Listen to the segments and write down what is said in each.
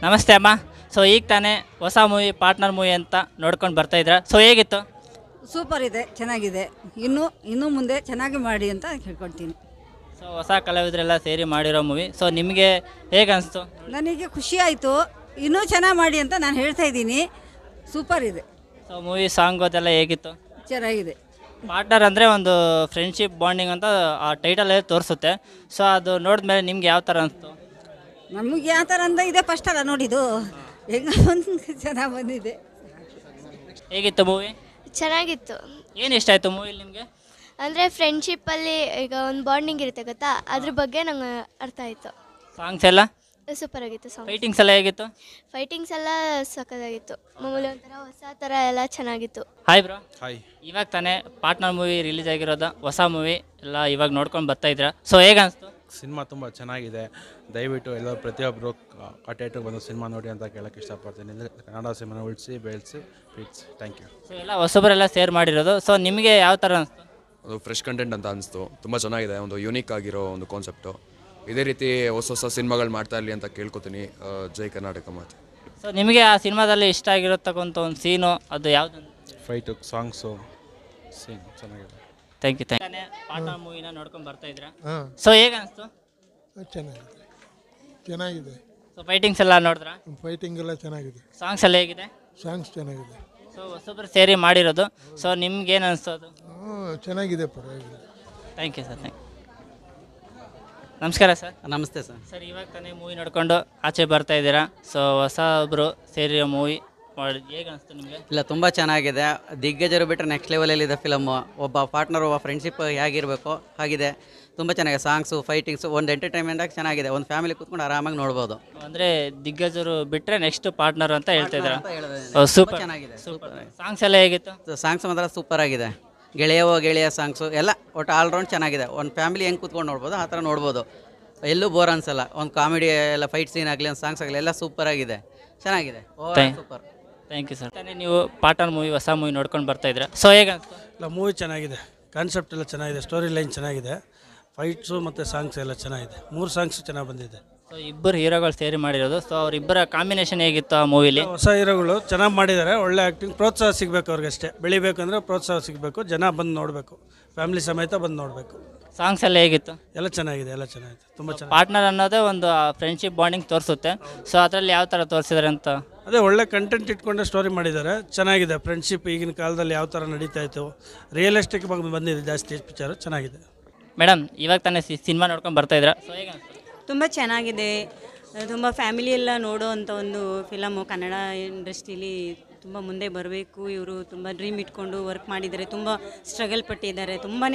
ನಮಸ್ತೆ ಅಮ್ಮ. ಸೊ ಈಗ ತಾನೇ ಹೊಸ ಮೂವಿ ಪಾರ್ಟ್ನರ್ ಮೂವಿ ಅಂತ ನೋಡ್ಕೊಂಡು ಬರ್ತಾಯಿದ್ರ. ಸೊ ಹೇಗಿತ್ತು? ಸೂಪರ್ ಇದೆ, ಚೆನ್ನಾಗಿದೆ. ಇನ್ನೂ ಮುಂದೆ ಚೆನ್ನಾಗಿ ಮಾಡಿ ಅಂತ ಕೇಳ್ಕೊಳ್ತೀನಿ. ಸೊ ಹೊಸ ಕಲಾವಿದರೆಲ್ಲ ಸೇರಿ ಮಾಡಿರೋ ಮೂವಿ. ಸೊ ನಿಮಗೆ ಹೇಗೆ ಅನಿಸ್ತು? ನನಗೆ ಖುಷಿ ಆಯಿತು. ಇನ್ನೂ ಚೆನ್ನಾಗಿ ಮಾಡಿ ಅಂತ ನಾನು ಹೇಳ್ತಾ ಇದ್ದೀನಿ. ಸೂಪರ್ ಇದೆ. ಸೊ ಮೂವಿ ಸಾಂಗ್ ಅದೆಲ್ಲ ಹೇಗಿತ್ತು? ಚೆನ್ನಾಗಿದೆ. ಪಾರ್ಟ್ನರ್ ಅಂದರೆ ಒಂದು ಫ್ರೆಂಡ್ಶಿಪ್ ಬಾಂಡಿಂಗ್ ಅಂತ ಆ ಟೈಟಲೇ ತೋರಿಸುತ್ತೆ. ಸೊ ಅದು ನೋಡಿದ್ಮೇಲೆ ನಿಮ್ಗೆ ಯಾವ ಥರ ಅನಿಸ್ತು? ನಮಗೆ ಯಾವ ಥರ ಅಂದ ಇದೆ ಫಸ್ಟ್ ಅಲ್ಲ ನೋಡಿದ್ದು, ಹೆಂಗ ಒಂದು ಚೆನ್ನಾಗಿ ಬಂದಿದೆ. ಹೇಗಿತ್ತು ಮೂವಿ? ಚೆನ್ನಾಗಿತ್ತು. ಏನು ಇಷ್ಟ ಆಯಿತು ಮೂವಿಲಿ ನಿಮಗೆ? ಅಂದರೆ ಫ್ರೆಂಡ್ಶಿಪ್ಪಲ್ಲಿ ಈಗ ಒಂದು ಬಾಂಡಿಂಗ್ ಇರುತ್ತೆ ಗೊತ್ತಾ, ಅದ್ರ ಬಗ್ಗೆ ನಂಗೆ ಅರ್ಥ ಆಯಿತು. ಸಾಂಗ್ಸ್ ಎಲ್ಲ ಸೂಪರ್ ಆಗಿತ್ತು. ಸಾಂಗ್ ಫೈಟಿಂಗ್ಸ್ ಎಲ್ಲ ಹೇಗಿತ್ತು? ಫೈಟಿಂಗ್ಸ್ ಎಲ್ಲ ಸಖತ್ತಾಗಿತ್ತು. ಮಾಮೂಲಿ ಒಂಥರ ಹೊಸ ಥರ ಎಲ್ಲ ಚೆನ್ನಾಗಿತ್ತು. Hi bro. ಹಾಯ್. ಇವಾಗ ತಾನೇ ಪಾರ್ಟ್ನರ್ ಮೂವಿ ರಿಲೀಸ್ ಆಗಿರೋದು, ಹೊಸ ಮೂವಿ ಎಲ್ಲ ಇವಾಗ ನೋಡ್ಕೊಂಡು ಬರ್ತಾಯಿದ್ರ. ಸೊ ಹೇಗೆ ಅನಿಸ್ತು? ಸಿನಿಮಾ ತುಂಬ ಚೆನ್ನಾಗಿದೆ. ದಯವಿಟ್ಟು ಎಲ್ಲರೂ ಪ್ರತಿಯೊಬ್ಬರು ಆ ಥಿಯೇಟ್ರಿಗೆ ಬಂದು ಸಿನಿಮಾ ನೋಡಿ ಅಂತ ಕೇಳೋಕ್ಕೆ ಇಷ್ಟಪಡ್ತೀನಿ. ಕನ್ನಡ ಸಿನಿಮಾನ ಉಳಿಸಿ ಬೆಳೆಸಿ ಪ್ಲೀಸ್. Thank you. ಸೊ ಎಲ್ಲ ಹೊಸಬರೆಲ್ಲ ಸೇರ್ ಮಾಡಿರೋದು. ಸೊ ನಿಮಗೆ ಯಾವ ಥರ ಅನಿಸ್ತು? ಅದು ಫ್ರೆಶ್ ಕಂಟೆಂಟ್ ಅಂತ ಅನಿಸ್ತು. ತುಂಬ ಚೆನ್ನಾಗಿದೆ, ಒಂದು ಯೂನಿಕ್ ಆಗಿರೋ ಒಂದು ಕಾನ್ಸೆಪ್ಟು. ಇದೇ ರೀತಿ ಹೊಸ ಸಿನಿಮಾಗಳು ಮಾಡ್ತಾ ಇರಲಿ ಅಂತ ಕೇಳ್ಕೊತೀನಿ. ಜೈ ಕರ್ನಾಟಕ ಮಾತು. ಸೊ ನಿಮಗೆ ಆ ಸಿನಿಮಾದಲ್ಲಿ ಇಷ್ಟ ಆಗಿರತಕ್ಕಂಥ ಒಂದು ಸೀನು ಅದು ಯಾವುದು? ಫೈಟು, ಸಾಂಗ್ಸು, ಸೀನ್ ಚೆನ್ನಾಗಿದೆ. Thank you. ಪಾರ್ಟ್ನರ್ ಮೂವಿನ ನೋಡ್ಕೊಂಡು ಬರ್ತಾಯಿದ್ರ. ಸೊ ಹೇಗೆ ಅನಿಸ್ತು? ಚೆನ್ನಾಗಿದೆ. ಸೊ ಫೈಟಿಂಗ್ಸ್ ಎಲ್ಲ ನೋಡಿದ್ರಾ? ಫೈಟಿಂಗ್ ಎಲ್ಲ ಚೆನ್ನಾಗಿದೆ. ಸಾಂಗ್ಸ್ ಎಲ್ಲ ಹೇಗಿದೆ? ಸಾಂಗ್ಸ್ ಚೆನ್ನಾಗಿದೆ. ಸೊ ಹೊಸಬ್ರು ಸೇರಿ ಮಾಡಿರೋದು. ಸೊ ನಿಮ್ಗೆ ಏನು ಅನಿಸ್ತು ಅದು? ಚೆನ್ನಾಗಿದೆ, ಪರವಾಗಿಲ್ಲ. Thank you sir. ನಮಸ್ಕಾರ ಸರ್. ನಮಸ್ತೆ ಸರ್. ಸರ್ ಇವಾಗ ತಾನೇ ಮೂವಿ ನೋಡ್ಕೊಂಡು ಆಚೆ ಬರ್ತಾ ಇದ್ದೀರಾ. ಸೊ ಹೊಸಬ್ರು ಸೇರಿರೋ ಮೂವಿ ಹೇಗೆ ಅನಿಸ್ತು ನಿಮಗೆ? ಇಲ್ಲ, ತುಂಬ ಚೆನ್ನಾಗಿದೆ. ದಿಗ್ಗಜರು ಬಿಟ್ಟರೆ ನೆಕ್ಸ್ಟ್ ಲೆವೆಲಲ್ಲಿದೆ ಫಿಲಮ್ಮು. ಒಬ್ಬ ಪಾರ್ಟ್ನರ್, ಒಬ್ಬ ಫ್ರೆಂಡ್ಶಿಪ್ ಹೇಗಿರಬೇಕು ಹಾಗಿದೆ. ತುಂಬ ಚೆನ್ನಾಗಿದೆ. ಸಾಂಗ್ಸು, ಫೈಟಿಂಗ್ಸು, ಒಂದು ಎಂಟರ್ಟೈನ್ಮೆಂಟಾಗಿ ಚೆನ್ನಾಗಿದೆ. ಒಂದು ಫ್ಯಾಮಿಲಿ ಕೂತ್ಕೊಂಡು ಆರಾಮಾಗಿ ನೋಡ್ಬೋದು. ಅಂದರೆ ದಿಗ್ಗಜರು ಬಿಟ್ಟರೆ ನೆಕ್ಸ್ಟ್ ಪಾರ್ಟ್ನರ್ ಅಂತ ಹೇಳ್ತಾ ಇದ್ದಾರೆ. ಸೂಪರ್ ಚೆನ್ನಾಗಿದೆ. ಸೂಪರ್. ಸಾಂಗ್ಸ್ ಎಲ್ಲ ಹೇಗಿತ್ತು? ಸಾಂಗ್ಸ್ ಮಾತ್ರ ಸೂಪರ್ ಆಗಿದೆ. ಗೆಳೆಯ ಸಾಂಗ್ಸು ಎಲ್ಲ ಒಟ್ಟು ಆಲ್ರೌಂಡ್ ಚೆನ್ನಾಗಿದೆ. ಒಂದು ಫ್ಯಾಮಿಲಿ ಹೆಂಗೆ ಕೂತ್ಕೊಂಡು ನೋಡ್ಬೋದು ಆ ಥರ ನೋಡ್ಬೋದು. ಎಲ್ಲೂ ಬೋರ್ ಅನ್ಸಲ್ಲ. ಒಂದು ಕಾಮಿಡಿ ಎಲ್ಲ ಫೈಟ್ ಸೀನ್ ಆಗಲಿ, ಒಂದು ಸಾಂಗ್ಸ್ ಆಗಲಿ, ಎಲ್ಲ ಸೂಪರಾಗಿದೆ, ಚೆನ್ನಾಗಿದೆ. ಸೂಪರ್. Thank you sir. ತಾನೇ ನೀವು ಪಾರ್ಟ್ನರ್ ಮೂವಿ, ಹೊಸ ಮೂವಿ ನೋಡ್ಕೊಂಡು ಬರ್ತಾ ಇದ್ದೀರಾ. ಸೊ ಹೇಗೆ ಅನಿಸ್ತು? ಇಲ್ಲ, ಮೂವಿ ಚೆನ್ನಾಗಿದೆ. ಕಾನ್ಸೆಪ್ಟ್ ಎಲ್ಲ ಚೆನ್ನಾಗಿದೆ. ಸ್ಟೋರಿ ಲೈನ್ ಚೆನ್ನಾಗಿದೆ. ಫೈಟ್ಸು ಮತ್ತು ಸಾಂಗ್ಸ್ ಎಲ್ಲ ಚೆನ್ನಾಗಿದೆ. 3 ಸಾಂಗ್ಸು ಚೆನ್ನಾಗಿ ಬಂದಿದೆ. ಸೊ ಇಬ್ಬರು ಹೀರೋಗಳು ಸೇರಿ ಮಾಡಿರೋದು. ಸೊ ಅವರಿಬ್ಬರ ಕಾಂಬಿನೇಷನ್ ಹೇಗಿತ್ತು ಆ ಮೂವಿಲಿ? ಹೊಸ ಹೀರೋಗಳು ಚೆನ್ನಾಗಿ ಮಾಡಿದ್ದಾರೆ. ಒಳ್ಳೆ ಆ್ಯಕ್ಟಿಂಗ್. ಪ್ರೋತ್ಸಾಹ ಸಿಗಬೇಕು ಅವ್ರಿಗಷ್ಟೇ. ಬೆಳಿಬೇಕಂದ್ರೆ ಪ್ರೋತ್ಸಾಹ ಸಿಗಬೇಕು. ಜನ ಬಂದು ನೋಡಬೇಕು, ಫ್ಯಾಮಿಲಿ ಸಮೇತ ಬಂದು ನೋಡಬೇಕು. ಸಾಂಗ್ಸ್ ಎಲ್ಲ ಹೇಗಿತ್ತು? ಎಲ್ಲ ಚೆನ್ನಾಗಿದೆ, ತುಂಬ ಚೆನ್ನಾಗಿ. ಪಾರ್ಟ್ನರ್ ಅನ್ನೋದೇ ಒಂದು ಫ್ರೆಂಡ್ಶಿಪ್ ಬಾಂಡಿಂಗ್ ತೋರಿಸುತ್ತೆ. ಸೊ ಅದರಲ್ಲಿ ಯಾವ ಥರ ತೋರಿಸಿದ್ದಾರೆ ಅಂತ? ಅದೇ ಒಳ್ಳೆ ಕಂಟೆಂಟ್ ಇಟ್ಕೊಂಡೆ ಸ್ಟೋರಿ ಮಾಡಿದ್ದಾರೆ. ಚೆನ್ನಾಗಿದೆ. ಫ್ರೆಂಡ್ಶಿಪ್ ಈಗಿನ ಕಾಲದಲ್ಲಿ ಯಾವ ಥರ ನಡೀತಾ ಇತ್ತು, ರಿಯಲಿಸ್ಟಿಕ್ ಬಂದಿದೆ ಜಾಸ್ತಿ ಪಿಕ್ಚರು. ಚೆನ್ನಾಗಿದೆ. ಮೇಡಮ್ ಇವಾಗ ತಾನೇ ಸಿನಿಮಾ ನೋಡ್ಕೊಂಡು ಬರ್ತಾ ಇದ್ದೀರಾ. ಸೊ ಹೇಗೆ ಅನಿಸ್ತು? ತುಂಬ ಚೆನ್ನಾಗಿದೆ. ತುಂಬ ಫ್ಯಾಮಿಲಿ ಎಲ್ಲ ನೋಡೋವಂಥ ಒಂದು ಫಿಲಮು. ಕನ್ನಡ ಇಂಡಸ್ಟ್ರೀಲಿ ತುಂಬ ಮುಂದೆ ಬರಬೇಕು. ಇವರು ತುಂಬ ಡ್ರೀಮ್ ಇಟ್ಕೊಂಡು ವರ್ಕ್ ಮಾಡಿದ್ದಾರೆ. ತುಂಬ ಸ್ಟ್ರಗಲ್ ಪಟ್ಟಿದ್ದಾರೆ. ತುಂಬಾ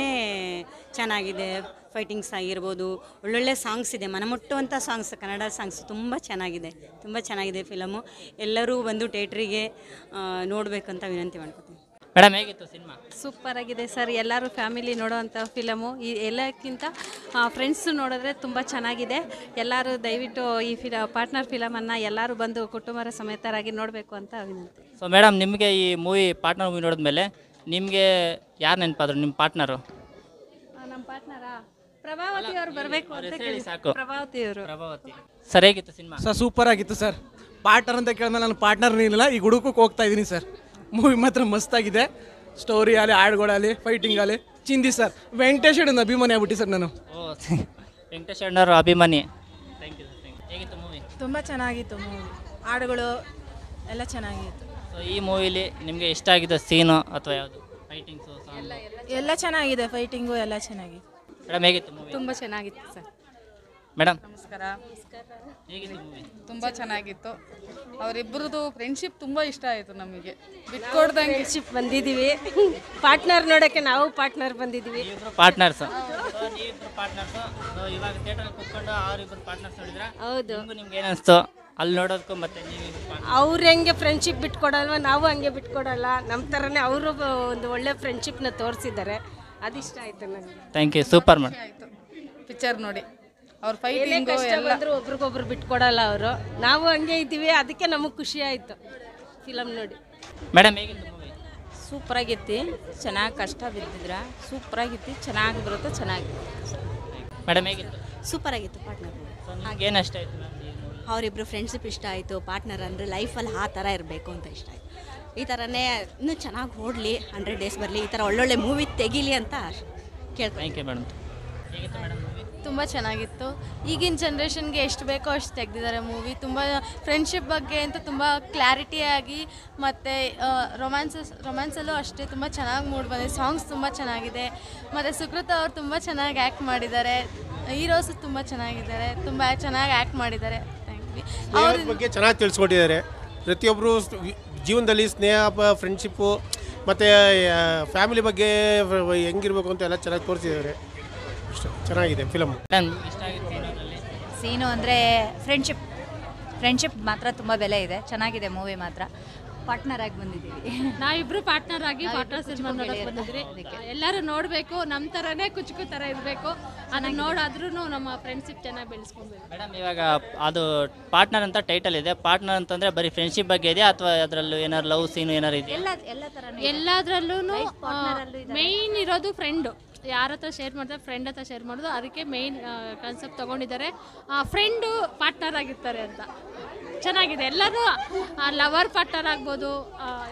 ಚೆನ್ನಾಗಿದೆ. ಫೈಟಿಂಗ್ಸ್ ಆಗಿರ್ಬೋದು, ಒಳ್ಳೊಳ್ಳೆ ಸಾಂಗ್ಸ್ ಇದೆ. ಮನಮುಟ್ಟುವಂಥ ಸಾಂಗ್ಸ್, ಕನ್ನಡ ಸಾಂಗ್ಸ್ ತುಂಬ ಚೆನ್ನಾಗಿದೆ ಫಿಲಮು. ಎಲ್ಲರೂ ಬಂದು ಥಿಯೇಟ್ರಿಗೆ ನೋಡಬೇಕಂತ ವಿನಂತಿ ಮಾಡ್ಕೊತೀನಿ. ಮೇಡಮ್ ಹೇಗಿತ್ತು ಸಿನಿಮಾ? ಸೂಪರ್ ಆಗಿದೆ ಸರ್. ಎಲ್ಲರೂ ಫ್ಯಾಮಿಲಿ ನೋಡೋವಂಥ ಫಿಲಮು. ಈ ಎಲ್ಲಕ್ಕಿಂತ ಫ್ರೆಂಡ್ಸ್ ನೋಡಿದ್ರೆ ತುಂಬ ಚೆನ್ನಾಗಿದೆ. ಎಲ್ಲರೂ ದಯವಿಟ್ಟು ಈ ಪಾರ್ಟ್ನರ್ ಫಿಲಮನ್ನು ಎಲ್ಲರೂ ಬಂದು ಕುಟುಂಬರ ಸಮೇತರಾಗಿ ನೋಡಬೇಕು ಅಂತ ವಿನಂತಿ. ಸೊ ಮೇಡಮ್ ನಿಮಗೆ ಈ ಮೂವಿ ಪಾರ್ಟ್ನರ್ ಮೂವಿ ನೋಡಿದ್ಮೇಲೆ ನಿಮಗೆ ಯಾರು ನೆನಪಾದ್ರು ನಿಮ್ಮ ಪಾರ್ಟ್ನರು? ನಮ್ಮ ಪಾರ್ಟ್ನರಾ ಪ್ರಭಾವತಿ ಅವರು ಬರಬೇಕು ಅಂತ ಕೇಳಿ. ಸಾಕು. ಪ್ರಭಾವತಿ ಅವರು. ಪ್ರಭಾವತಿ ಸರ್ ಹೇಗಿತ್ತು ಸಿನಿಮಾ? ಸರ್ ಸೂಪರ್ ಆಗಿತ್ತು ಸರ್. ಪಾರ್ಟ್ನರ್ ಅಂತ ಕೇಳಿದ್ಮೇಲೆ ನಾನು ಪಾರ್ಟ್ನರ್ ಇಲ್ಲ, ಈಗ ಹುಡುಕಕ್ಕೆ ಹೋಗ್ತಾ ಇದ್ದೀನಿ ಸರ್. ಮೂವಿ ಮಾತ್ರ ಮಸ್ತಾಗಿದೆ. ಸ್ಟೋರಿ ಆಗಲಿ, ಹಾಡುಗಳಾಗಲಿ, ಫೈಟಿಂಗ್ ಆಗಲಿ ಚಿಂದಿ ಸರ್. ವೆಂಕಟೇಶ್ ಅಣ್ಣನ ಅಭಿಮಾನಿ ಆಗ್ಬಿಟ್ಟು ಸರ್ ನಾನು. ವೆಂಕಟೇಶ್ ಅಣ್ಣವ್ರ ಅಭಿಮಾನಿ. Thank you. ಹೇಗಿತ್ತು ಮೂವಿ? ತುಂಬ ಚೆನ್ನಾಗಿತ್ತು ಮೂವಿ. ಹಾಡುಗಳು ಎಲ್ಲ ಚೆನ್ನಾಗಿತ್ತು. ಸೊ ಈ ಮೂವಿಲಿ ನಿಮಗೆ ಇಷ್ಟ ಆಗಿದ್ದ ಸೀನು ಅಥವಾ ಯಾವುದು? ಫೈಟಿಂಗ್ಸು, ಎಲ್ಲ ಚೆನ್ನಾಗಿದೆ. ಫೈಟಿಂಗು ಎಲ್ಲ ಚೆನ್ನಾಗಿದೆ. ಮೇಡಮ್ ಹೇಗಿತ್ತು ಮೂವಿ? ತುಂಬ ಚೆನ್ನಾಗಿತ್ತು ಸರ್. ಮೇಡಮ್ ನಮಸ್ಕಾರ. ಹೇಗಿತ್ತು ಮೂವಿ? ತುಂಬ ಚೆನ್ನಾಗಿತ್ತು. ಅವರಿಬ್ಬರದು ಫ್ರೆಂಡ್ಶಿಪ್ ತುಂಬ ಇಷ್ಟ ಆಯಿತು ನಮಗೆ. ಬಿಟ್ಕೊಡ್ದಂಗೆ ಫ್ರೆಂಡ್ಶಿಪ್ ಬಂದಿದ್ದೀವಿ. ಪಾರ್ಟ್ನರ್ ನೋಡೋಕ್ಕೆ ನಾವು ಪಾರ್ಟ್ನರ್ ಬಂದಿದ್ದೀವಿ. ಪಾರ್ಟ್ನರ್ಸ್. ನೀವಿಬ್ಬರು ಪಾರ್ಟ್ನರ್ಸು. ಇವಾಗ ಥಿಯೇಟರ್ ಕೂತ್ಕೊಂಡು ಅವರಿಬ್ಬರು ಪಾರ್ಟ್ನರ್ಸ್ ನೋಡಿದ್ರೆ ಹೌದು. ನಿಮ್ಗೆ ಏನು ಅನಿಸ್ತು ಅಲ್ಲಿ ನೋಡೋದಕ್ಕೂ? ಮತ್ತೆ ನೀವು ಅವ್ರು ಹೆಂಗೆ ಫ್ರೆಂಡ್ಶಿಪ್ ಬಿಟ್ಕೊಡಲ್ವ, ನಾವು ಹಂಗೆ ಬಿಟ್ಕೊಡಲ್ಲ. ನಮ್ಮ ಥರನೇ ಅವರು ಒಂದು ಒಳ್ಳೆ ಫ್ರೆಂಡ್ಶಿಪ್ನ ತೋರಿಸಿದ್ದಾರೆ. ಅದಿಷ್ಟ ಆಯಿತು ನನಗೆ. Thank you. Super madam. ಆಯಿತು ಪಿಕ್ಚರ್ ನೋಡಿ. ಅವ್ರ ಫೈಟಿಂಗು ಎಲ್ಲ ಒಬ್ರಿಗೊಬ್ರು ಬಿಟ್ಕೊಡಲ್ಲ ಅವರು. ನಾವು ಹಂಗೆ ಇದ್ದೀವಿ. ಅದಕ್ಕೆ ನಮಗೆ ಖುಷಿ ಆಯಿತು ಫಿಲಮ್ ನೋಡಿ. ಮೇಡಮ್ ಹೇಗಿತ್ತು ಮೂವಿ? ಸೂಪರಾಗಿತ್ತು. ಚೆನ್ನಾಗಿ ಕಷ್ಟ ಬಿದ್ದಿದ್ರ ಸೂಪರಾಗಿತ್ತು. ಚೆನ್ನಾಗಿ ಬರುತ್ತೆ. ಚೆನ್ನಾಗಿ. ಮೇಡಮ್ ಹೇಗಿತ್ತು? ಸೂಪರಾಗಿತ್ತು ಪಾರ್ಟ್ನರ್. ನಿಮ್ಗೆ ಏನು ಇಷ್ಟ ಆಯಿತು ಮ್ಯಾಮ್ ಈ ಮೂವಿ? ಅವರಿಬ್ಬರು ಫ್ರೆಂಡ್ಶಿಪ್ ಇಷ್ಟ ಆಯಿತು. ಪಾರ್ಟ್ನರ್ ಅಂದರೆ ಲೈಫಲ್ಲಿ ಆ ಥರ ಇರಬೇಕು ಅಂತ ಇಷ್ಟ ಆಯಿತು. ಈ ಥರನೇ ಇನ್ನೂ ಚೆನ್ನಾಗಿ ಓಡಲಿ, 100 ಡೇಸ್ ಬರಲಿ, ಈ ಥರ ಒಳ್ಳೊಳ್ಳೆ ಮೂವಿ ತೆಗೀಲಿ ಅಂತ ಕೇಳ್ತೀನಿ. Thank you madam. ಹೇಗಿತ್ತು ಮೇಡಮ್ ಮೂವಿ? ತುಂಬ ಚೆನ್ನಾಗಿತ್ತು. ಈಗಿನ ಜನ್ರೇಷನ್ಗೆ ಎಷ್ಟು ಬೇಕೋ ಅಷ್ಟು ತೆಗೆದಿದ್ದಾರೆ ಮೂವಿ. ತುಂಬ ಫ್ರೆಂಡ್ಶಿಪ್ ಬಗ್ಗೆ ಅಂತ ತುಂಬ ಕ್ಲಾರಿಟಿಯಾಗಿ, ಮತ್ತು ರೊಮ್ಯಾನ್ಸಲ್ಲೂ ಅಷ್ಟೇ ತುಂಬ ಚೆನ್ನಾಗಿ ಮೂಡ್ ಬಂದಿದೆ. ಸಾಂಗ್ಸ್ ತುಂಬ ಚೆನ್ನಾಗಿದೆ. ಮತ್ತು ಸುಕೃತ ಅವ್ರು ತುಂಬ ಚೆನ್ನಾಗಿ ಆ್ಯಕ್ಟ್ ಮಾಡಿದ್ದಾರೆ. ಹೀರೋಸ್ ತುಂಬ ಚೆನ್ನಾಗಿದ್ದಾರೆ, ತುಂಬ ಚೆನ್ನಾಗಿ ಆ್ಯಕ್ಟ್ ಮಾಡಿದ್ದಾರೆ. Thank you. ಅವ್ರ ಬಗ್ಗೆ ಚೆನ್ನಾಗಿ ತಿಳಿಸ್ಕೊಟ್ಟಿದ್ದಾರೆ. ಪ್ರತಿಯೊಬ್ಬರು ಜೀವನದಲ್ಲಿ ಸ್ನೇಹ, ಫ್ರೆಂಡ್ಶಿಪ್ಪು ಮತ್ತು ಫ್ಯಾಮಿಲಿ ಬಗ್ಗೆ ಹೆಂಗಿರ್ಬೇಕು ಅಂತ ಎಲ್ಲ ಚೆನ್ನಾಗಿ ತೋರಿಸಿದ್ದಾರೆ. ಅಷ್ಟೇ, ಚೆನ್ನಾಗಿದೆ ಫಿಲಮ್. ಸೀನು ಅಂದರೆ ಫ್ರೆಂಡ್ಶಿಪ್ ಮಾತ್ರ ತುಂಬ ಬೆಲೆ ಇದೆ. ಚೆನ್ನಾಗಿದೆ ಮೂವಿ ಮಾತ್ರ. ಪಾರ್ಟ್ನರ್ ಆಗಿ ಬಂದಿದ್ದೀವಿ. ನಾವಿಬ್ರು ಪಾರ್ಟ್ನರ್ ಆಗಿ ಸಿನಿಮಾ ನೋಡೋಕೆ ಬಂದಿದ್ರಿ. ಎಲ್ಲರೂ ನೋಡಬೇಕು, ನಮ್ಮ ಥರನೇ ಕುಚುಕು ಥರ ಇರಬೇಕು. ಅದನ್ನ ನೋಡಾದ್ರೂ ನಮ್ಮ ಫ್ರೆಂಡ್ಶಿಪ್ ಚೆನ್ನಾಗಿ ಬೆಳೆಸ್ಕೊಬೇಕು. ಮೇಡಮ್, ಇವಾಗ ಅದು ಪಾರ್ಟ್ನರ್ ಅಂತ ಟೈಟಲ್ ಇದೆ. ಪಾರ್ಟ್ನರ್ ಅಂತಂದರೆ ಬರೀ ಫ್ರೆಂಡ್ಶಿಪ್ ಬಗ್ಗೆ ಇದೆಯಾ ಅಥವಾ ಅದರಲ್ಲೂ ಏನಾರು ಲವ್ ಸೀನು ಏನಾರು ಇದೆಯಾ? ಎಲ್ಲದರಲ್ಲೂ ಮೇಯ್ನ್ ಇರೋದು ಫ್ರೆಂಡು. ಯಾರ ಹತ್ರ ಶೇರ್ ಮಾಡ್ತಾರೆ, ಫ್ರೆಂಡ್ ಹತ್ರ ಶೇರ್ ಮಾಡೋದು. ಅದಕ್ಕೆ ಮೇಯ್ನ್ ಕಾನ್ಸೆಪ್ಟ್ ತೊಗೊಂಡಿದ್ದಾರೆ. ಫ್ರೆಂಡು ಪಾರ್ಟ್ನರ್ ಆಗಿರ್ತಾರೆ ಅಂತ. ಚೆನ್ನಾಗಿದೆ. ಎಲ್ಲರೂ ಲವರ್ ಪಾರ್ಟ್ನರ್ ಆಗ್ಬೋದು.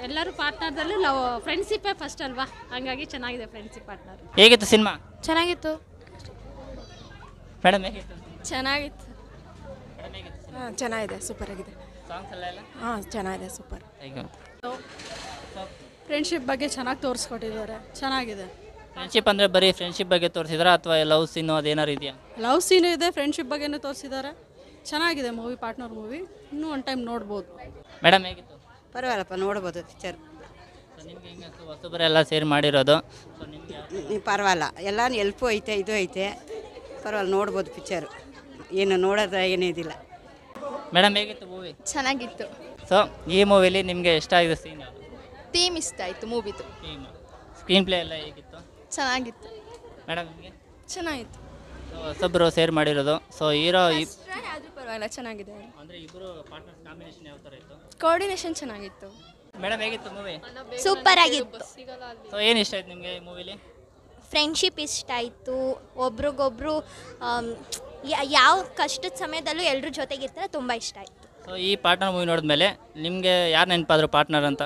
ಎಲ್ಲರೂ ಪಾರ್ಟ್ನರ್ದಲ್ಲೂ ಫ್ರೆಂಡ್ಶಿಪ್ಪೇ ಫಸ್ಟ್ ಅಲ್ವಾ, ಹಂಗಾಗಿ ಚೆನ್ನಾಗಿದೆ ಫ್ರೆಂಡ್ಶಿಪ್ ಪಾರ್ಟ್ನರ್. ಹೇಗಿತ್ತು ಸಿನಿಮಾ? ಚೆನ್ನಾಗಿತ್ತು ಮೇಡಮ್. ಹೇಗಿತ್ತು? ಚೆನ್ನಾಗಿತ್ತು. ಹಾಂ, ಚೆನ್ನಾಗಿದೆ, ಸೂಪರ್ ಆಗಿದೆ. ಸಾಂಗ್ಸ್ ಎಲ್ಲ? ಹಾಂ, ಚೆನ್ನಾಗಿದೆ, ಸೂಪರ್. ಫ್ರೆಂಡ್ಶಿಪ್ ಬಗ್ಗೆ ಚೆನ್ನಾಗಿ ತೋರಿಸ್ಕೊಟ್ಟಿದ್ದಾರೆ. ಚೆನ್ನಾಗಿದೆ. ಫ್ರೆಂಡ್ಶಿಪ್ ಅಂದರೆ ಬರೀ ಫ್ರೆಂಡ್ಶಿಪ್ ಬಗ್ಗೆ ತೋರಿಸಿದಾರಾ ಅಥವಾ ಲವ್ ಸೀನು ಅದೇನಾರು ಇದೆಯಾ? ಲವ್ ಸೀನು ಇದೆ, ಫ್ರೆಂಡ್ಶಿಪ್ ಬಗ್ಗೆನೂ ತೋರಿಸಿದ್ದಾರೆ. ಚೆನ್ನಾಗಿದೆ ಮೂವಿ, ಪಾರ್ಟ್ನರ್ ಮೂವಿ. ಇನ್ನೂ ಒಂದು ಟೈಮ್ ನೋಡ್ಬೋದು. ಮೇಡಮ್, ಹೇಗಿತ್ತು? ಪರವಾಗಿಲ್ಲಪ್ಪ, ನೋಡ್ಬೋದು ಪಿಕ್ಚರ್. ನಿಮಗೆ ಹೆಂಗೆ ಹೊಸಬರೆಲ್ಲ ಸೇರಿ ಮಾಡಿರೋದು? ಸೊ ನಿಮಗೆ ಪರವಾಗಿಲ್ಲ, ಎಲ್ಲ ಎಲ್ಪು ಐತೆ, ಇದು ಐತೆ, ಪರವಾಗಿಲ್ಲ, ನೋಡ್ಬೋದು ಪಿಕ್ಚರು. ಏನು ನೋಡೋದು ಏನಿದಿಲ್ಲ. ಮೇಡಮ್, ಹೇಗಿತ್ತು ಮೂವಿ? ಚೆನ್ನಾಗಿತ್ತು. ಸೊ ಈ ಮೂವಿಲಿ ನಿಮಗೆ ಇಷ್ಟ ಆಗಿರೋ ಸೀನ್ ಯಾವುದು? ಥೀಮ್ ಇಷ್ಟ ಆಯಿತು ಮೂವಿದು. ಸ್ಕ್ರೀನ್ ಪ್ಲೇ ಎಲ್ಲ ಹೇಗಿತ್ತು? ಚೆನ್ನಾಗಿತ್ತು. ಮೇಡಮ್, ನಿಮಗೆ? ಚೆನ್ನಾಗಿತ್ತು. ಸೊ ಹೊಸಬ್ರು ಸೇರ್ ಮಾಡಿರೋದು. ಸೊ ಹೀರೋ ಆದರೂ ಪರವಾಗಿಲ್ಲ, ಚೆನ್ನಾಗಿದೆ. ಅಂದರೆ ಇಬ್ಬರು ಪಾರ್ಟ್ನರ್ಸ್ ಕಾಂಬಿನೇಷನ್ ಯಾವ ಥರ ಇತ್ತು? ಕೋಆರ್ಡಿನೇಷನ್ ಚೆನ್ನಾಗಿತ್ತು. ಮೇಡಮ್, ಹೇಗಿತ್ತು ಮೂವಿ? ಸೂಪರ್ ಆಗಿತ್ತು. ಸೊ ಏನು ಇಷ್ಟ ಆಯ್ತು ನಿಮಗೆ ಈ ಮೂವಿಲಿ? ಫ್ರೆಂಡ್ಶಿಪ್ ಇಷ್ಟ ಆಯಿತು. ಒಬ್ರಿಗೊಬ್ರು ಯಾವ ಕಷ್ಟದ ಸಮಯದಲ್ಲೂ ಎಲ್ಲರ ಜೊತೆಗಿರ್ತಾರೆ, ತುಂಬ ಇಷ್ಟ ಆಯಿತು. ಸೊ ಈ ಪಾರ್ಟ್ನರ್ ಮೂವಿ ನೋಡಿದ್ಮೇಲೆ ನಿಮಗೆ ಯಾರು ನೆನಪಾದ್ರು ಪಾರ್ಟ್ನರ್ ಅಂತ?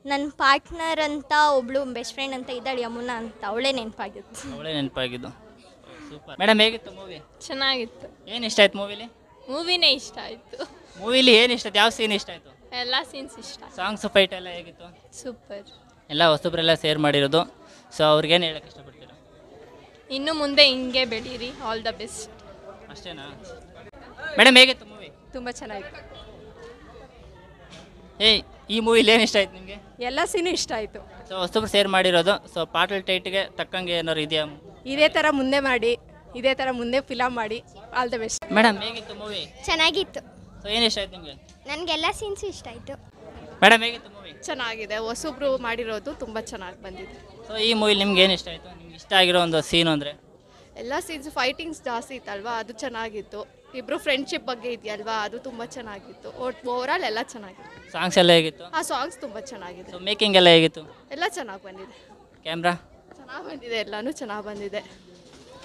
ನನ್ನ ಪಾರ್ಟ್ನರ್ ಅಂತ ಒಬ್ಳು ಬೆಸ್ಟ್ ಫ್ರೆಂಡ್ ಅಂತ ಇದ್ದಾಳೆ, ಯಮುನಾ ಅಂತ. ಅವಳೇ ನೆನಪಾಗಿತ್ತು. ಅವಳೇ ನೆನಪಾಗಿದ್ದು. ಸೂಪರ್. ಮೇಡಮ್, ಹೇಗಿತ್ತು ಮೂವಿ? ಚೆನ್ನಾಗಿತ್ತು. ಏನು ಇಷ್ಟ ಆಯ್ತು ಮೂವಿಲಿ? ಮೂವಿನೇ ಇಷ್ಟ ಆಯಿತು. ಮೂವಿಲಿ ಏನು ಇಷ್ಟ ಆಯ್ತು? ಯಾವ ಸೀನ್ ಇಷ್ಟ ಆಯಿತು? ಎಲ್ಲ ಸೀನ್ಸ್ ಇಷ್ಟ. ಸಾಂಗ್ಸ್, ಫೈಟ್ ಎಲ್ಲ ಹೇಗಿತ್ತು? ಸೂಪರ್. ಎಲ್ಲ ಹೊಸಬ್ರೆಲ್ಲ ಸೇರ್ ಮಾಡಿರೋದು. ಸೊ ಅವ್ರಿಗೇನು ಹೇಳಕ್ಕೆ ಇಷ್ಟಪಡ್ತೀರಾ? ಇನ್ನು ಮುಂದೆ ಹಿಂಗೆ ಬೆಳೀರಿ. All the best. ಅಷ್ಟೇನಾ? ಮೇಡಮ್, ಹೇಗಿತ್ತು ಮೂವಿ? ತುಂಬ ಚೆನ್ನಾಗಿತ್ತು. ಈ ಮೂವಿಲಿ ಏನು ಇಷ್ಟ ಆಯ್ತು ನಿಮಗೆ? ಎಲ್ಲ ಸೀನು ಇಷ್ಟ ಆಯಿತು. ಸೊ ಹೊಸಬ್ರು ಸೇರ್ ಮಾಡಿರೋದು. ಸೊ ಪಾಟಲ್ ಟೈಟ್ಗೆ ತಕ್ಕಂಗೆ ಏನಾರು ಇದೆಯಾ? ಇದೇ ಥರ ಮುಂದೆ ಮಾಡಿ, ಇದೇ ಥರ ಮುಂದೆ ಫಿಲಮ್ ಮಾಡಿ. All the best. ಮೇಡಮ್, ಹೇಗಿತ್ತು ಮೂವಿ? ಚೆನ್ನಾಗಿತ್ತು. ಸೊ ಏನು ಇಷ್ಟ ಆಯ್ತು ನಿಮಗೆ? ನನಗೆಲ್ಲ ಸೀನ್ಸು ಇಷ್ಟ ಆಯಿತು. ಮೇಡಮ್, ಹೇಗಿತ್ತು ಮೂವಿ? ಚೆನ್ನಾಗಿದೆ. ಹೊಸಬ್ರು ಮಾಡಿರೋದು ತುಂಬ ಚೆನ್ನಾಗಿ ಬಂದಿದೆ. ಸೊ ಈ ಮೂವಿಲಿ ನಿಮ್ಗೆ ಏನು ಇಷ್ಟ ಆಯಿತು? ನಿಮ್ಗೆ ಇಷ್ಟ ಆಗಿರೋ ಒಂದು ಸೀನು ಅಂದರೆ? ಎಲ್ಲ ಸೀನ್ಸ್ ಫೈಟಿಂಗ್ಸ್ ಜಾಸ್ತಿ ಇತ್ತಲ್ವಾ, ಅದು ಚೆನ್ನಾಗಿತ್ತು. ಇಬ್ಬರು ಫ್ರೆಂಡ್ಶಿಪ್ ಬಗ್ಗೆ ಇದೆಯಲ್ವಾ, ಅದು ತುಂಬ ಚೆನ್ನಾಗಿತ್ತು. ಓವರಾಲ್ ಎಲ್ಲ ಚೆನ್ನಾಗಿತ್ತು. ಸಾಂಗ್ಸ್ ಎಲ್ಲ ಹೇಗಿತ್ತು? ಆ ಸಾಂಗ್ಸ್ ತುಂಬ ಚೆನ್ನಾಗಿದೆ. ಸೊ ಮೇಕಿಂಗ್ ಎಲ್ಲ ಹೇಗಿತ್ತು? ಎಲ್ಲ ಚೆನ್ನಾಗಿ ಬಂದಿದೆ. ಕ್ಯಾಮ್ರಾ ಚೆನ್ನಾಗಿ ಬಂದಿದೆ. ಎಲ್ಲನೂ ಚೆನ್ನಾಗಿ ಬಂದಿದೆ.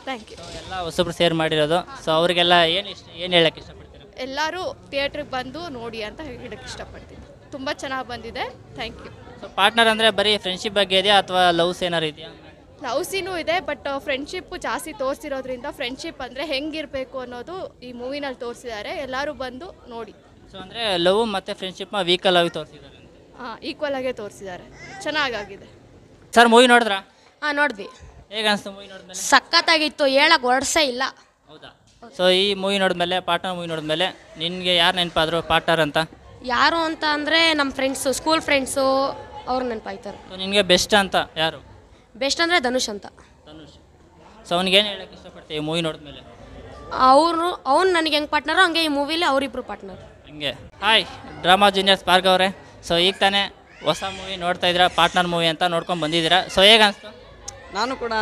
Thank you. ಎಲ್ಲ ಹೊಸಬ್ರು ಸೇರ್ ಮಾಡಿರೋದು. ಸೊ ಅವರಿಗೆಲ್ಲ ಏನು ಹೇಳಕ್ಕೆ ಇಷ್ಟಪಡ್ತೀರಾ? ಎಲ್ಲರೂ ಥಿಯೇಟ್ರಿಗೆ ಬಂದು ನೋಡಿ ಅಂತ ಹೇಳಕ್ಕೆ ಇಷ್ಟಪಡ್ತೀನಿ. ತುಂಬ ಚೆನ್ನಾಗಿ ಬಂದಿದೆ. Thank you. ಸೊ ಪಾರ್ಟ್ನರ್ ಅಂದರೆ ಬರೀ ಫ್ರೆಂಡ್ಶಿಪ್ ಬಗ್ಗೆ ಇದೆಯಾ ಅಥವಾ ಲವ್ಸ್ ಏನಾರು ಇದೆಯಾ? ಲವ್ ಸೀನು ಇದೆ, ಬಟ್ ಫ್ರೆಂಡ್ಶಿಪ್ಪು ಜಾಸ್ತಿ ತೋರಿಸಿರೋದ್ರಿಂದ ಫ್ರೆಂಡ್ಶಿಪ್ ಅಂದರೆ ಹೆಂಗಿರಬೇಕು ಅನ್ನೋದು ಈ ಮೂವಿನಲ್ಲಿ ತೋರಿಸಿದ್ದಾರೆ. ಎಲ್ಲರೂ ಬಂದು ನೋಡಿ. ಸೊ ಅಂದರೆ ಲವ್ ಮತ್ತು ಫ್ರೆಂಡ್ಶಿಪ್ನ ವೀಕಲ್ ಆಗಿ ತೋರಿಸಿದ್ದಾರೆ. ಹಾಂ, ಈಕ್ವಲ್ ಆಗೇ ತೋರಿಸಿದ್ದಾರೆ. ಚೆನ್ನಾಗಾಗಿದೆ. ಸರ್, ಮೂವಿ ನೋಡಿದ್ರಾ? ಹಾಂ, ನೋಡಿದ್ವಿ. ಹೇಗೆ ಅನಿಸ್ತು ಮೂವಿ ನೋಡಿದ್ಮೇಲೆ? ಸಖತ್ತಾಗಿತ್ತು. ಹೇಳಕ್ಕೆ ವರ್ಡ್ಸೇ ಇಲ್ಲ. ಹೌದಾ? ಸೊ ಈ ಮೂವಿ ನೋಡಿದ್ಮೇಲೆ, ಪಾರ್ಟ್ನರ್ ಮೂವಿ ನೋಡಿದ್ಮೇಲೆ ನಿನಗೆ ಯಾರು ನೆನಪಾದ್ರು ಪಾರ್ಟ್ನರ್ ಅಂತ? ಯಾರು ಅಂತ ಅಂದರೆ ನಮ್ಮ ಫ್ರೆಂಡ್ಸು, ಸ್ಕೂಲ್ ಫ್ರೆಂಡ್ಸು, ಅವ್ರು ನೆನಪಾಯ್ತಾರೆ. ಸೊ ನಿನಗೆ ಬೆಸ್ಟ್ ಅಂತ ಯಾರು? ಬೆಸ್ಟ್ ಅಂದರೆ ಧನುಷ್ ಅಂತ. ಧನುಷ್. ಸೊ ಅವ್ನಿಗೇನು ಹೇಳಕ್ಕೆ ಇಷ್ಟಪಡ್ತೀವಿ ಈ ಮೂವಿ ನೋಡಿದ್ಮೇಲೆ? ಅವ್ನು ನನಗೆ ಹೆಂಗೆ ಪಾರ್ಟ್ನರೋ ಹಂಗೆ ಈ ಮೂವಿಲಿ ಅವರಿಬ್ಬರು ಪಾರ್ಟ್ನರ್. ಹಂಗೆ. ಹಾಯ್, ಡ್ರಾಮಾ ಜೂನಿಯರ್ಸ್ ಪಾರ್ಕ್ ಅವರೇ. ಸೊ ಈಗ ತಾನೇ ಹೊಸ ಮೂವಿ ನೋಡ್ತಾ ಇದ್ದೀರಾ, ಪಾರ್ಟ್ನರ್ ಮೂವಿ ಅಂತ ನೋಡ್ಕೊಂಡು ಬಂದಿದ್ದೀರಾ. ಸೊ ಹೇಗೆ ಅನಿಸ್ತು? ನಾನು ಕೂಡ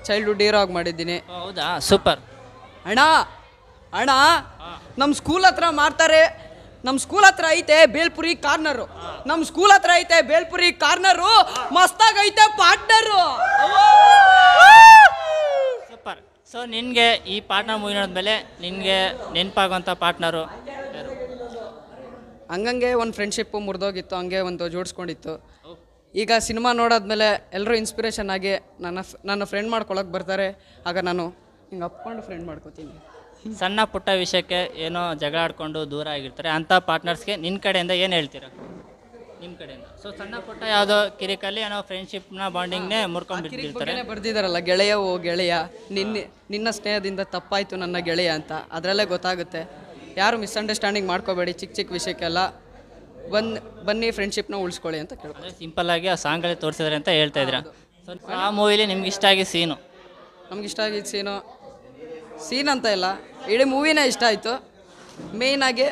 ಚೈಲ್ಡ್ಹುಡ್ ಹೀರೋ ಆಗಿ ಮಾಡಿದ್ದೀನಿ. ಹೌದಾ? ಸೂಪರ್. ಅಣ್ಣ ಅಣ್ಣ ನಮ್ಮ ಸ್ಕೂಲ್ ಹತ್ರ ಮಾಡ್ತಾರೆ. ನಮ್ಮ ಸ್ಕೂಲ್ ಹತ್ರ ಐತೆ ಬೇಲ್ಪುರಿ ಕಾರ್ನರು. ನಮ್ಮ ಸ್ಕೂಲ್ ಹತ್ರ ಐತೆ ಬೇಲ್ಪುರಿ ಕಾರ್ನರು. ಮಸ್ತಾಗೈತೆ ಪಾರ್ಟ್ನರು. ಸೂಪರ್. ಸೊ ನಿನಗೆ ಈ ಪಾರ್ಟ್ನರ್ ಮೂವಿ ನೋಡಿದ್ಮೇಲೆ ನಿನಗೆ ನೆನಪಾಗುವಂಥ ಪಾರ್ಟ್ನರು ಹಂಗಂಗೆ ಒಂದು ಫ್ರೆಂಡ್ಶಿಪ್ಪು ಮುರಿದೋಗಿತ್ತು, ಹಂಗೆ ಒಂದು ಜೋಡಿಸ್ಕೊಂಡಿತ್ತು. ಈಗ ಸಿನಿಮಾ ನೋಡಾದ್ಮೇಲೆ ಎಲ್ಲರೂ ಇನ್ಸ್ಪಿರೇಷನ್ ಆಗಿ ನನ್ನ ಫ್ರೆಂಡ್ ಮಾಡ್ಕೊಳಕ್ಕೆ ಬರ್ತಾರೆ. ಆಗ ನಾನು ಹಿಂಗೆ ಅಪ್ಕೊಂಡು ಫ್ರೆಂಡ್ ಮಾಡ್ಕೋತೀನಿ. ಸಣ್ಣ ಪುಟ್ಟ ವಿಷಯಕ್ಕೆ ಏನೋ ಜಗಳ ಆಡ್ಕೊಂಡು ದೂರ ಆಗಿರ್ತಾರೆ ಅಂಥ ಪಾರ್ಟ್ನರ್ಸ್ಗೆ ನಿನ್ನ ಕಡೆಯಿಂದ ಏನು ಹೇಳ್ತೀರಾ? ನಿಮ್ಮ ಕಡೆಯಿಂದ ಸೊ ಸಣ್ಣ ಪುಟ್ಟ ಯಾವುದೋ ಕಿರಿಕಲ್ಲಿ ಏನೋ ಫ್ರೆಂಡ್ಶಿಪ್ನ ಬಾಂಡಿಂಗ್ನೇ ಮುರ್ಕೊಂಡ್ಬಿಟ್ಟಿರ್ತಾರೆ. ಬರ್ದಿದ್ದಾರಲ್ಲ, ಗೆಳೆಯ ಓ ಗೆಳೆಯ, ನಿನ್ನ ಸ್ನೇಹದಿಂದ ತಪ್ಪಾಯಿತು ನನ್ನ ಗೆಳೆಯ ಅಂತ. ಅದರಲ್ಲೇ ಗೊತ್ತಾಗುತ್ತೆ. ಯಾರು ಮಿಸ್ಅಂಡರ್ಸ್ಟ್ಯಾಂಡಿಂಗ್ ಮಾಡ್ಕೋಬೇಡಿ, ಚಿಕ್ಕ ಚಿಕ್ಕ ವಿಷಯಕ್ಕೆಲ್ಲ ಬನ್ನಿ ಫ್ರೆಂಡ್ಶಿಪ್ನ ಉಳಿಸ್ಕೊಳ್ಳಿ ಅಂತ ಕೇಳ್ಬೋದು. ಸಿಂಪಲ್ಲಾಗಿ ಆ ಸಾಂಗಲ್ಲಿ ತೋರಿಸಿದ್ರೆ ಅಂತ ಹೇಳ್ತಾ ಇದ್ದೀರಾ. ಸೊ ಆ ಮೂವಿಲಿ ನಿಮ್ಗೆ ಇಷ್ಟ ಆಗಿದ್ದ ಸೀನು? ನಮ್ಗೆ ಇಷ್ಟ ಆಗಿದ್ದ ಸೀನ್ ಅಂತ ಇಲ್ಲ, ಇಡೀ ಮೂವಿನೇ ಇಷ್ಟ ಆಯಿತು. ಮೇಯ್ನಾಗಿ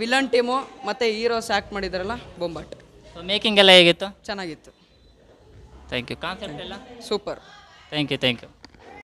ವಿಲನ್ ಟೀಮು ಮತ್ತು ಹೀರೋಸ್ ಆ್ಯಕ್ಟ್ ಮಾಡಿದಾರಲ್ಲ, ಬೊಂಬಾಟ್. ಸೊ ಮೇಕಿಂಗ್ ಎಲ್ಲ ಹೇಗಿತ್ತು? ಚೆನ್ನಾಗಿತ್ತು. Thank you. ಕಾನ್ಸೆಪ್ಟ್ ಎಲ್ಲ ಸೂಪರ್. Thank you.